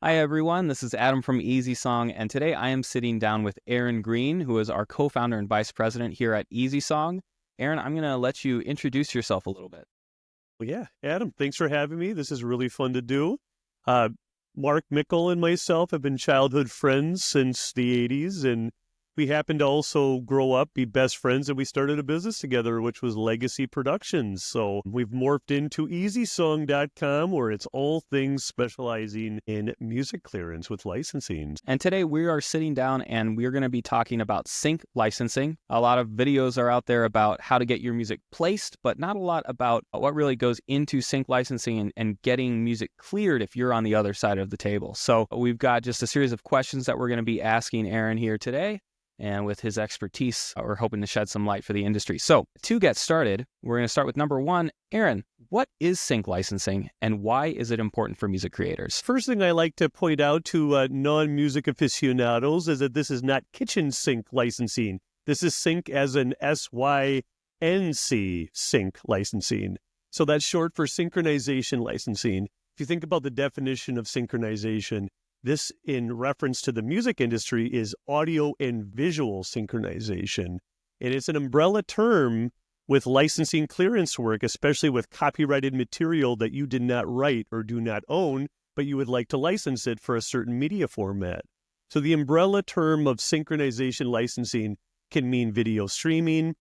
Hi, everyone. This is Adam from Easy Song, and today I am sitting down with Aaron Green, who is our co-founder and vice president here at Easy Song. Aaron, I'm going to let you introduce yourself a little bit. Well, yeah, Adam, thanks for having me. This is really fun to do. Uh, Mark Mickle and myself have been childhood friends since the 80s, and we happened to also grow up, be best friends, and we started a business together, which was Legacy Productions. So we've morphed into EasySong.com, where it's all things specializing in music clearance with licensing. And today we are sitting down and we're going to be talking about sync licensing. A lot of videos are out there about how to get your music placed, but not a lot about what really goes into sync licensing and getting music cleared if you're on the other side of the table. So we've got just a series of questions that we're going to be asking Aaron here today. And with his expertise, we're hoping to shed some light for the industry. So to get started, we're going to start with number one. Aaron, what is sync licensing and why is it important for music creators? First thing I like to point out to non-music aficionados is that this is not kitchen sink licensing. This is sync as in SYNC sync licensing. So that's short for synchronization licensing. If you think about the definition of synchronization, this, in reference to the music industry, is audio and visual synchronization. And it's an umbrella term with licensing clearance work, especially with copyrighted material that you did not write or do not own, but you would like to license it for a certain media format. So the umbrella term of synchronization licensing can mean video streaming,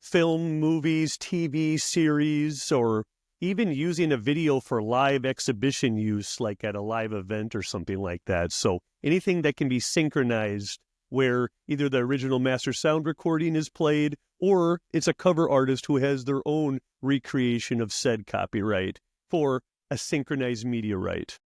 film, movies, TV series, or even using a video for live exhibition use, like at a live event or something like that. So anything that can be synchronized where either the original master sound recording is played or it's a cover artist who has their own recreation of said copyright for a synchronized media right.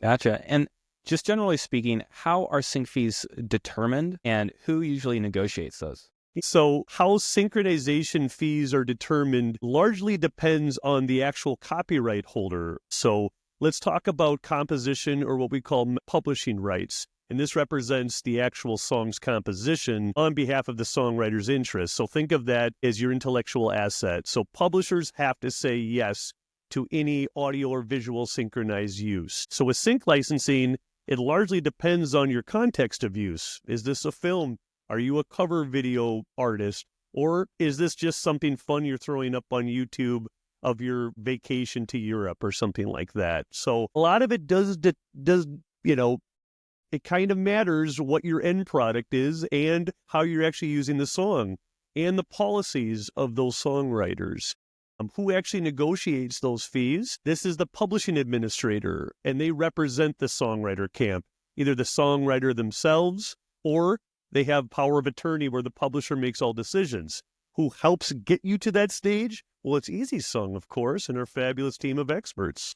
Gotcha. And just generally speaking, how are sync fees determined and who usually negotiates those? So how synchronization fees are determined largely depends on the actual copyright holder. So let's talk about composition, or what we call publishing rights. And this represents the actual song's composition on behalf of the songwriter's interest. So think of that as your intellectual asset. So publishers have to say yes to any audio or visual synchronized use. So with sync licensing, it largely depends on your context of use. Is this a film? Are you a cover video artist? Or is this just something fun you're throwing up on YouTube of your vacation to Europe or something like that? So a lot of it does, it kind of matters what your end product is and how you're actually using the song and the policies of those songwriters. Who actually negotiates those fees? This is the publishing administrator, and they represent the songwriter camp, either the songwriter themselves or they have power of attorney where the publisher makes all decisions. Who helps get you to that stage? Well, it's Easy Song, of course, and our fabulous team of experts.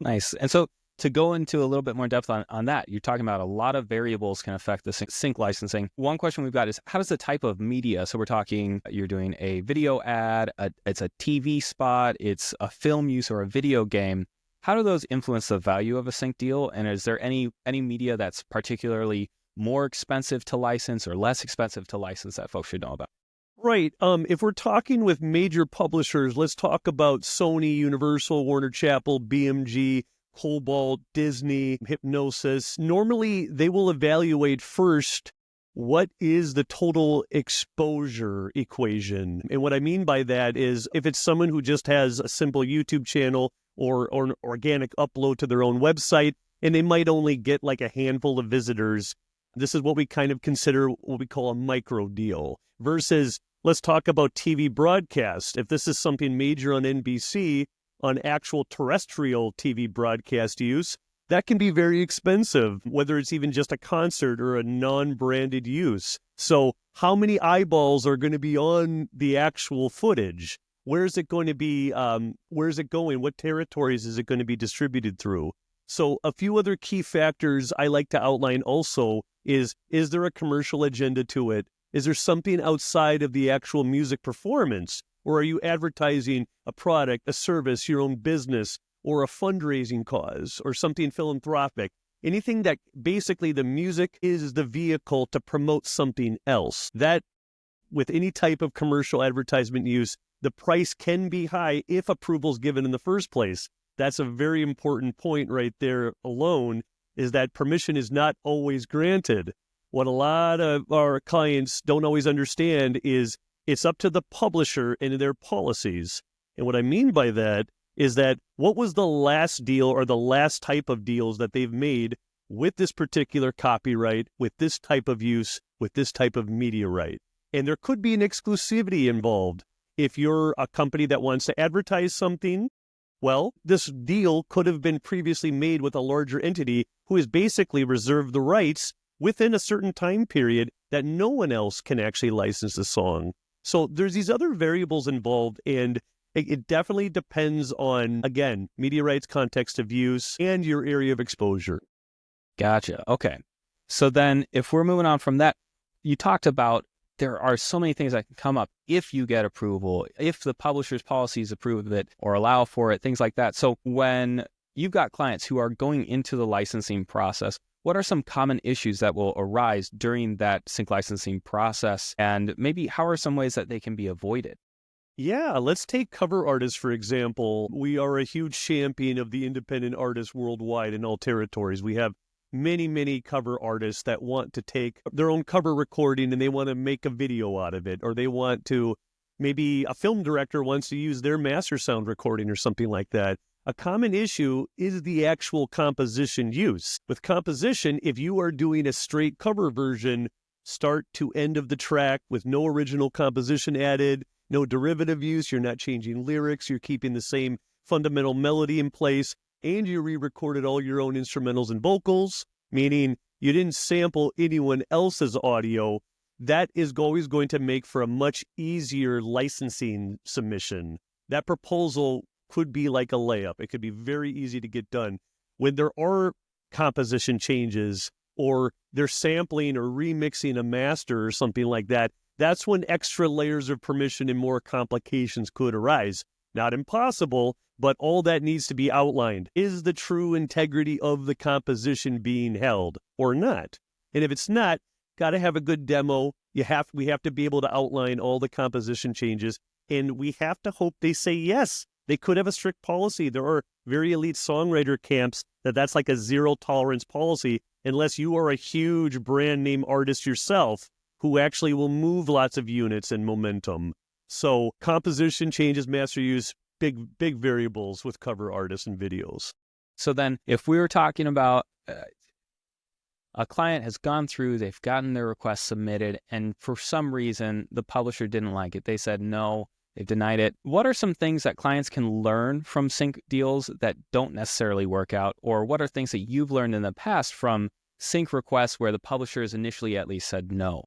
Nice. And so to go into a little bit more depth on that, you're talking about a lot of variables can affect the sync licensing. One question we've got is, how does the type of media, so we're talking, you're doing a video ad, it's a TV spot, it's a film use or a video game. How do those influence the value of a sync deal? And is there any media that's particularly more expensive to license or less expensive to license that folks should know about? Right. If we're talking with major publishers, let's talk about Sony, Universal, Warner Chappell, BMG, Cobalt, Disney, Hypnosis. Normally, they will evaluate first what is the total exposure equation. And what I mean by that is if it's someone who just has a simple YouTube channel or an organic upload to their own website, and they might only get like a handful of visitors, this is what we kind of consider what we call a micro deal. Versus, let's talk about TV broadcast. If this is something major on NBC, on actual terrestrial TV broadcast use, that can be very expensive, whether it's even just a concert or a non-branded use. So how many eyeballs are going to be on the actual footage? Where is it going to be? Where is it going? What territories is it going to be distributed through? So a few other key factors I like to outline also is there a commercial agenda to it? Is there something outside of the actual music performance? Or are you advertising a product, a service, your own business, or a fundraising cause, or something philanthropic? Anything that basically the music is the vehicle to promote something else. That, with any type of commercial advertisement use, the price can be high if approval is given in the first place. That's a very important point right there alone, is that permission is not always granted. What a lot of our clients don't always understand is it's up to the publisher and their policies. And what I mean by that is that what was the last deal or the last type of deals that they've made with this particular copyright, with this type of use, with this type of media right? And there could be an exclusivity involved. If you're a company that wants to advertise something, well, this deal could have been previously made with a larger entity who has basically reserved the rights within a certain time period that no one else can actually license the song. So there's these other variables involved, and it definitely depends on, again, media rights, context of use, and your area of exposure. Gotcha. Okay. So then if we're moving on from that, you talked about there are so many things that can come up if you get approval, if the publisher's policies approve of it or allow for it, things like that. So when you've got clients who are going into the licensing process, what are some common issues that will arise during that sync licensing process? And maybe how are some ways that they can be avoided? Yeah, let's take cover artists, for example. We are a huge champion of the independent artists worldwide in all territories. We have many, many cover artists that want to take their own cover recording and they want to make a video out of it, or they want to, maybe a film director wants to use their master sound recording or something like that. A common issue is the actual composition use. With composition, if you are doing a straight cover version, start to end of the track with no original composition added, no derivative use, you're not changing lyrics, you're keeping the same fundamental melody in place, and you re-recorded all your own instrumentals and vocals, meaning you didn't sample anyone else's audio, that is always going to make for a much easier licensing submission. That proposal could be like a layup. It could be very easy to get done. When there are composition changes or they're sampling or remixing a master or something like that, that's when extra layers of permission and more complications could arise. Not impossible, but all that needs to be outlined. Is the true integrity of the composition being held or not? And if it's not, got to have a good demo. We have to be able to outline all the composition changes, and we have to hope they say yes. They could have a strict policy. There are very elite songwriter camps that's like a zero tolerance policy, unless you are a huge brand name artist yourself who actually will move lots of units and momentum. So composition changes, master use, big variables with cover artists and videos. So then if we were talking about a client has gone through, they've gotten their request submitted, and for some reason the publisher didn't like it. They said no, they've denied it. What are some things that clients can learn from sync deals that don't necessarily work out? Or what are things that you've learned in the past from sync requests where the publishers initially at least said no?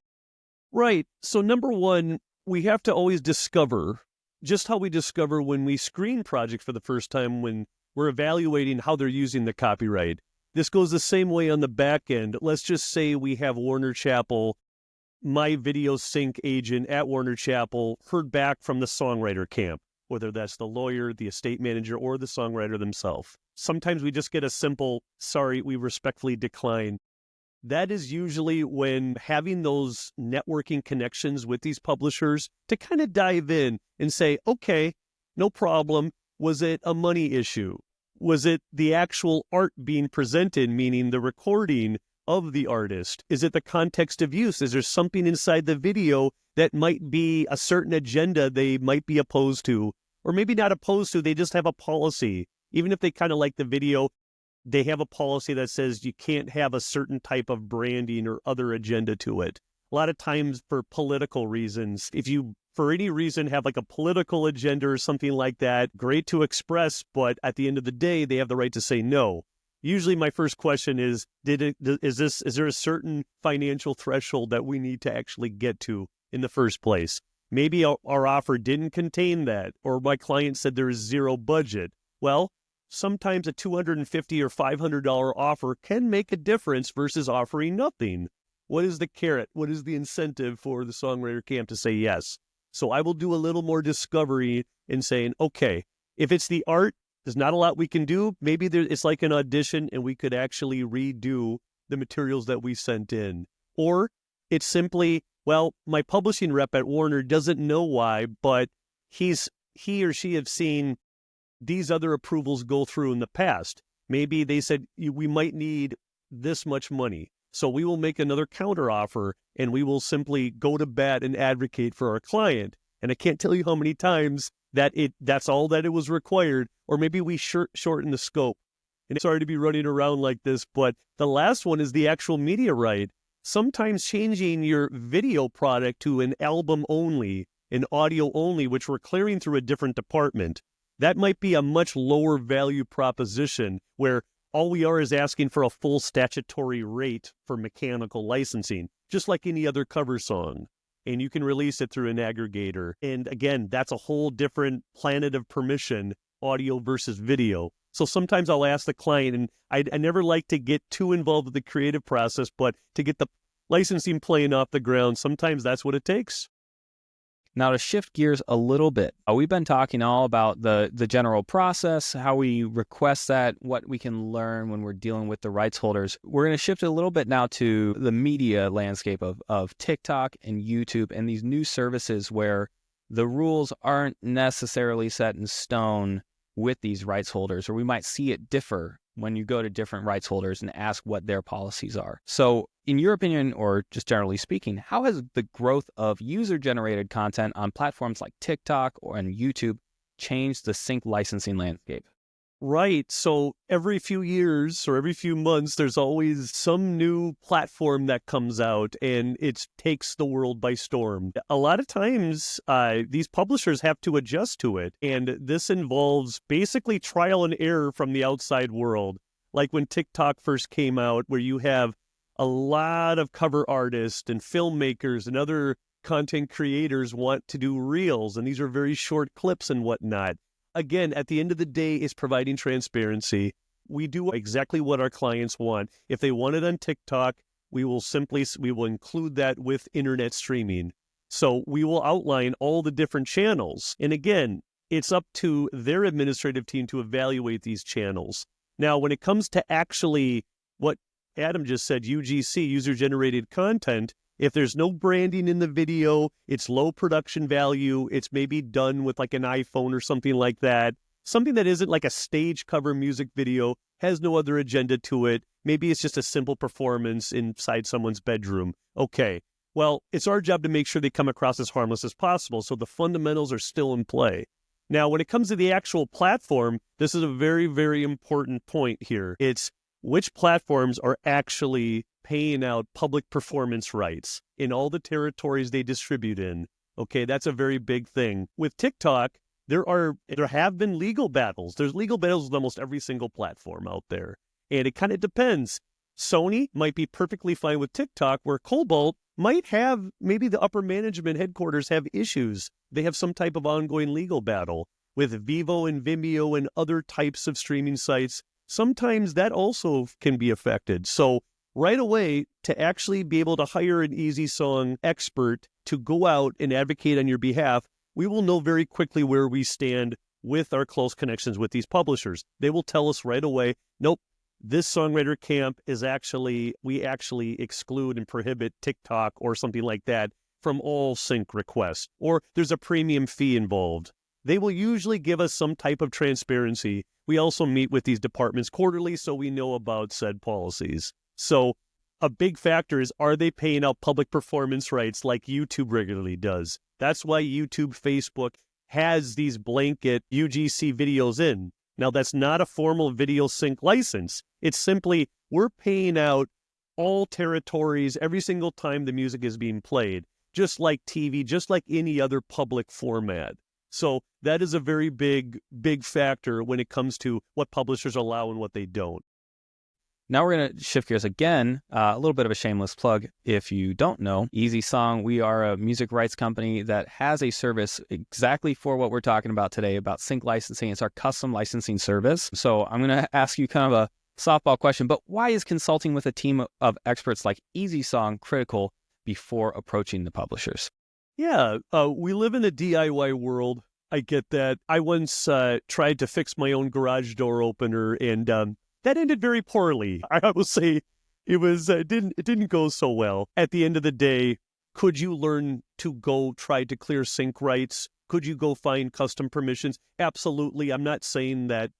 Right. So number one, we have to always discover, just how we discover when we screen projects for the first time, when we're evaluating how they're using the copyright. This goes the same way on the back end. Let's just say we have Warner Chappell, my video sync agent at Warner Chappell, heard back from the songwriter camp, whether that's the lawyer, the estate manager, or the songwriter themselves. Sometimes we just get a simple, sorry, we respectfully decline. That is usually when having those networking connections with these publishers to kind of dive in and say, okay, no problem. Was it a money issue? Was it the actual art being presented, meaning the recording of the artist? Is it the context of use? Is there something inside the video that might be a certain agenda they might be opposed to? Or maybe not opposed to, they just have a policy. Even if they kind of like the video, they have a policy that says you can't have a certain type of branding or other agenda to it. A lot of times for political reasons, if you for any reason have like a political agenda or something like that, great to express, but at the end of the day, they have the right to say no. Usually my first question is, is there a certain financial threshold that we need to actually get to in the first place? Maybe our offer didn't contain that, or my client said there is zero budget. Well, sometimes a $250 or $500 offer can make a difference versus offering nothing. What is the carrot? What is the incentive for the songwriter camp to say yes? So I will do a little more discovery in saying, okay, if it's the art, there's not a lot we can do. Maybe it's like an audition and we could actually redo the materials that we sent in. Or it's simply, well, my publishing rep at Warner doesn't know why, but he or she have seen these other approvals go through in the past. Maybe they said we might need this much money. So we will make another counter offer, and we will simply go to bat and advocate for our client. And I can't tell you how many times that's all that it was required, or maybe we shorten the scope. And sorry to be running around like this, but the last one is the actual media right. Sometimes changing your video product to an album only, an audio only, which we're clearing through a different department, that might be a much lower value proposition where all we are is asking for a full statutory rate for mechanical licensing, just like any other cover song. And you can release it through an aggregator. And again, that's a whole different planet of permission, audio versus video. So sometimes I'll ask the client, and I never like to get too involved with the creative process, but to get the licensing plane off the ground, sometimes that's what it takes. Now, to shift gears a little bit, we've been talking all about the general process, how we request that, what we can learn when we're dealing with the rights holders. We're going to shift a little bit now to the media landscape of TikTok and YouTube and these new services where the rules aren't necessarily set in stone with these rights holders, or we might see it differ when you go to different rights holders and ask what their policies are. So in your opinion, or just generally speaking, how has the growth of user-generated content on platforms like TikTok and YouTube changed the sync licensing landscape? Right. So every few years or every few months, there's always some new platform that comes out and it takes the world by storm. A lot of times, these publishers have to adjust to it. And this involves basically trial and error from the outside world. Like when TikTok first came out, where you have a lot of cover artists and filmmakers and other content creators want to do reels. And these are very short clips and whatnot. Again, at the end of the day, is providing transparency. We do exactly what our clients want. If they want it on TikTok, we will include that with internet streaming. So we will outline all the different channels. And again, it's up to their administrative team to evaluate these channels. Now, when it comes to actually what Adam just said, UGC, user-generated content, if there's no branding in the video, it's low production value, it's maybe done with like an iPhone or something like that, something that isn't like a stage cover music video, has no other agenda to it, maybe it's just a simple performance inside someone's bedroom. Okay, well, it's our job to make sure they come across as harmless as possible, so the fundamentals are still in play. Now, when it comes to the actual platform, this is a very, very important point here. It's which platforms are actually paying out public performance rights in all the territories they distribute in. Okay, that's a very big thing. With TikTok, there have been legal battles. There's legal battles with almost every single platform out there. And it kind of depends. Sony might be perfectly fine with TikTok, where Cobalt might have, maybe the upper management headquarters have issues. They have some type of ongoing legal battle. With Vivo and Vimeo and other types of streaming sites, sometimes that also can be affected. So right away, to actually be able to hire an Easy Song expert to go out and advocate on your behalf, we will know very quickly where we stand with our close connections with these publishers. They will tell us right away, nope, this songwriter camp is we actually exclude and prohibit TikTok or something like that from all sync requests, or there's a premium fee involved. They will usually give us some type of transparency. We also meet with these departments quarterly, so we know about said policies. So a big factor is, are they paying out public performance rights like YouTube regularly does? That's why YouTube, Facebook has these blanket UGC videos in. Now, that's not a formal video sync license. It's simply, we're paying out all territories every single time the music is being played, just like TV, just like any other public format. So that is a very big, big factor when it comes to what publishers allow and what they don't. Now we're going to shift gears again, a little bit of a shameless plug. If you don't know, Easy Song, we are a music rights company that has a service exactly for what we're talking about today, about sync licensing. It's our custom licensing service. So I'm going to ask you kind of a softball question, but why is consulting with a team of experts like Easy Song critical before approaching the publishers? Yeah, we live in a DIY world. I get that. I once tried to fix my own garage door opener, and that ended very poorly. I will say it didn't go so well. At the end of the day, could you learn to go try to clear sync rights? Could you go find custom permissions? Absolutely. I'm not saying that,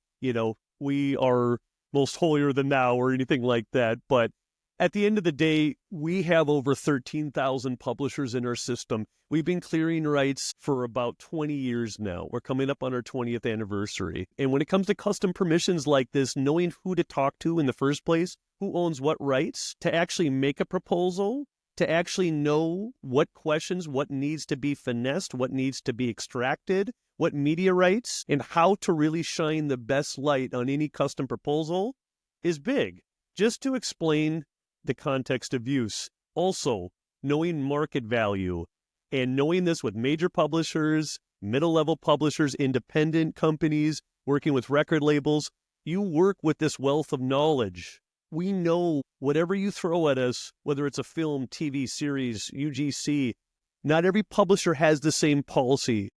we are most holier than thou or anything like that. But at the end of the day, we have over 13,000 publishers in our system. We've been clearing rights for about 20 years now. We're coming up on our 20th anniversary. And when it comes to custom permissions like this, knowing who to talk to in the first place, who owns what rights, to actually make a proposal, to actually know what questions, what needs to be finessed, what needs to be extracted, what media rights, and how to really shine the best light on any custom proposal is big. Just to explain the context of use. Also, knowing market value and knowing this with major publishers, middle-level publishers, independent companies, working with record labels, you work with this wealth of knowledge. We know whatever you throw at us, whether it's a film, TV series, UGC, not every publisher has the same policy.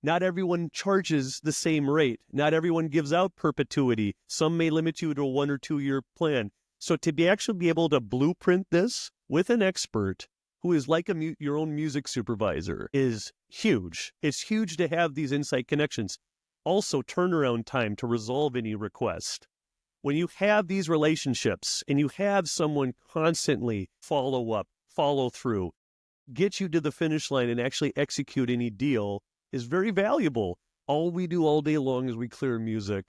Not everyone charges the same rate. Not everyone gives out perpetuity. Some may limit you to a 1 or 2 year plan. So to actually be able to blueprint this with an expert who is like your own music supervisor is huge. It's huge to have these inside connections. Also, turnaround time to resolve any request. When you have these relationships and you have someone constantly follow up, follow through, get you to the finish line and actually execute any deal is very valuable. All we do all day long is we clear music.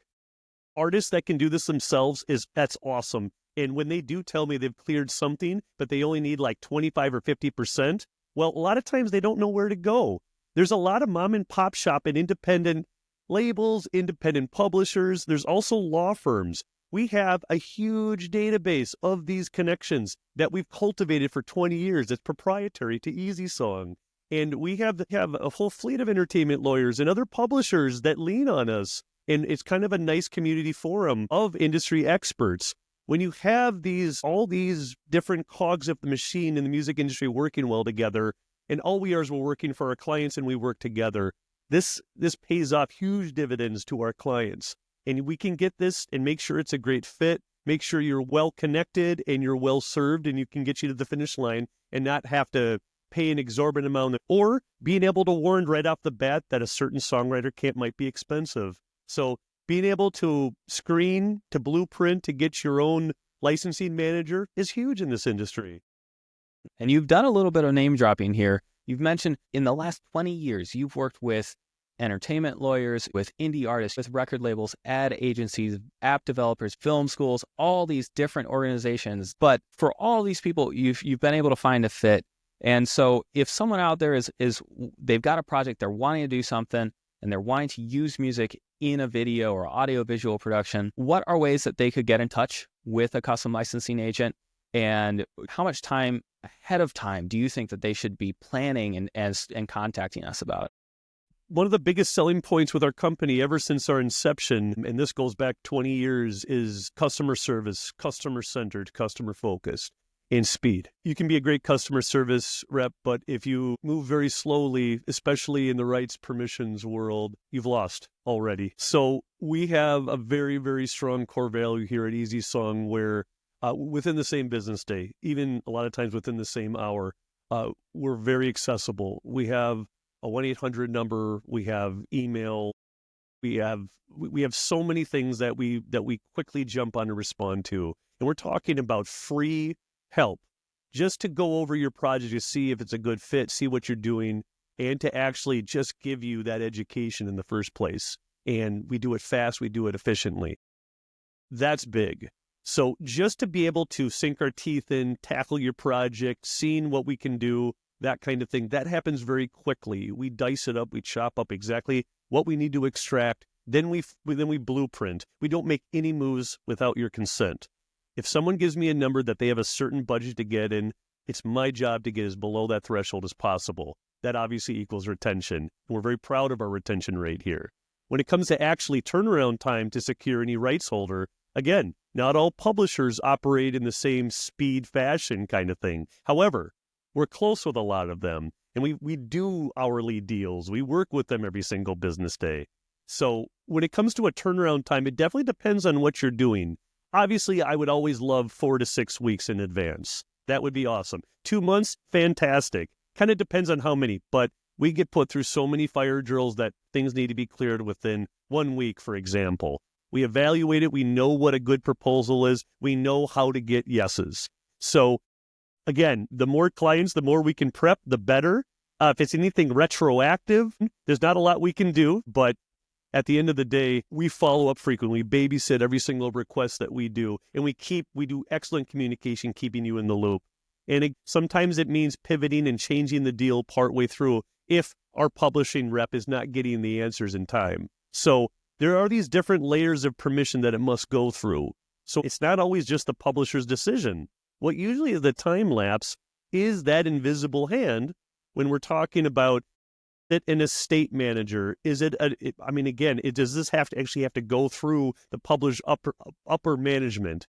Artists that can do this themselves, that's awesome. And when they do tell me they've cleared something, but they only need like 25 or 50%, well, a lot of times they don't know where to go. There's a lot of mom and pop shop and independent labels, independent publishers. There's also law firms. We have a huge database of these connections that we've cultivated for 20 years. It's proprietary to Easy Song. And we have a whole fleet of entertainment lawyers and other publishers that lean on us. And it's kind of a nice community forum of industry experts. When you have all these different cogs of the machine in the music industry working well together, and all we are is we're working for our clients and we work together, this pays off huge dividends to our clients. And we can get this and make sure it's a great fit, make sure you're well connected and you're well served, and you can get you to the finish line and not have to pay an exorbitant amount, or being able to warn right off the bat that a certain songwriter camp might be expensive. So being able to screen, to blueprint, to get your own licensing manager is huge in this industry. And you've done a little bit of name dropping here. You've mentioned in the last 20 years, you've worked with entertainment lawyers, with indie artists, with record labels, ad agencies, app developers, film schools, all these different organizations. But for all these people, you've been able to find a fit. And so if someone out there they've got a project, they're wanting to do something, and they're wanting to use music in a video or audio visual production, what are ways that they could get in touch with a custom licensing agent? And how much time ahead of time do you think that they should be planning and contacting us about it? One of the biggest selling points with our company ever since our inception, and this goes back 20 years, is customer service, customer-centered, customer-focused, and speed. You can be a great customer service rep, but if you move very slowly, especially in the rights permissions world, you've lost already. So we have a very, very strong core value here at Easy Song where within the same business day, even a lot of times within the same hour, we're very accessible. We have a 1-800 number, we have email, we have so many things that we quickly jump on and respond to. And we're talking about free help just to go over your project to see if it's a good fit, see what you're doing, and to actually just give you that education in the first place. And we do it fast, we do it efficiently. That's big. So just to be able to sink our teeth in, tackle your project, seeing what we can do, that kind of thing, that happens very quickly. We dice it up, we chop up exactly what we need to extract, then we blueprint. We don't make any moves without your consent. If someone gives me a number that they have a certain budget to get in, it's my job to get as below that threshold as possible. That obviously equals retention. We're very proud of our retention rate here. When it comes to actually turnaround time to secure any rights holder, again, not all publishers operate in the same speed fashion kind of thing. However, we're close with a lot of them, and we do hourly deals. We work with them every single business day. So when it comes to a turnaround time, it definitely depends on what you're doing. Obviously, I would always love 4 to 6 weeks in advance. That would be awesome. 2 months, fantastic. Kind of depends on how many, but we get put through so many fire drills that things need to be cleared within 1 week, for example. We evaluate it. We know what a good proposal is. We know how to get yeses. So again, the more clients, the more we can prep, the better. If it's anything retroactive, there's not a lot we can do, but at the end of the day, we follow up frequently, babysit every single request that we do, and we do excellent communication, keeping you in the loop. And sometimes it means pivoting and changing the deal partway through if our publishing rep is not getting the answers in time. So there are these different layers of permission that it must go through. So it's not always just the publisher's decision. What usually is the time lapse is that invisible hand when we're talking about that an estate manager. Is it, does this actually have to go through the published upper management?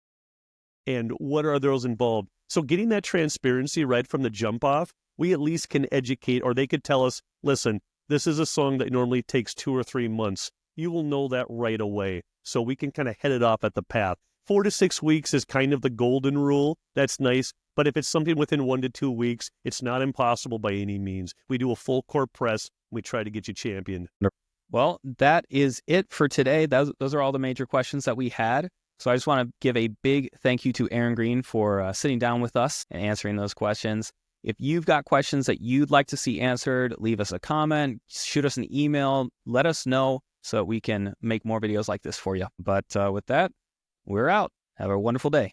And what are those involved? So getting that transparency right from the jump off, we at least can educate, or they could tell us, listen, this is a song that normally takes 2 or 3 months. You will know that right away. So we can kind of head it off at the path. 4 to 6 weeks is kind of the golden rule. That's nice. But if it's something within 1 to 2 weeks, it's not impossible by any means. We do a full court press. We try to get you championed. Well, that is it for today. Those are all the major questions that we had. So I just want to give a big thank you to Aaron Green for sitting down with us and answering those questions. If you've got questions that you'd like to see answered, leave us a comment, shoot us an email, let us know so that we can make more videos like this for you. But with that, we're out. Have a wonderful day.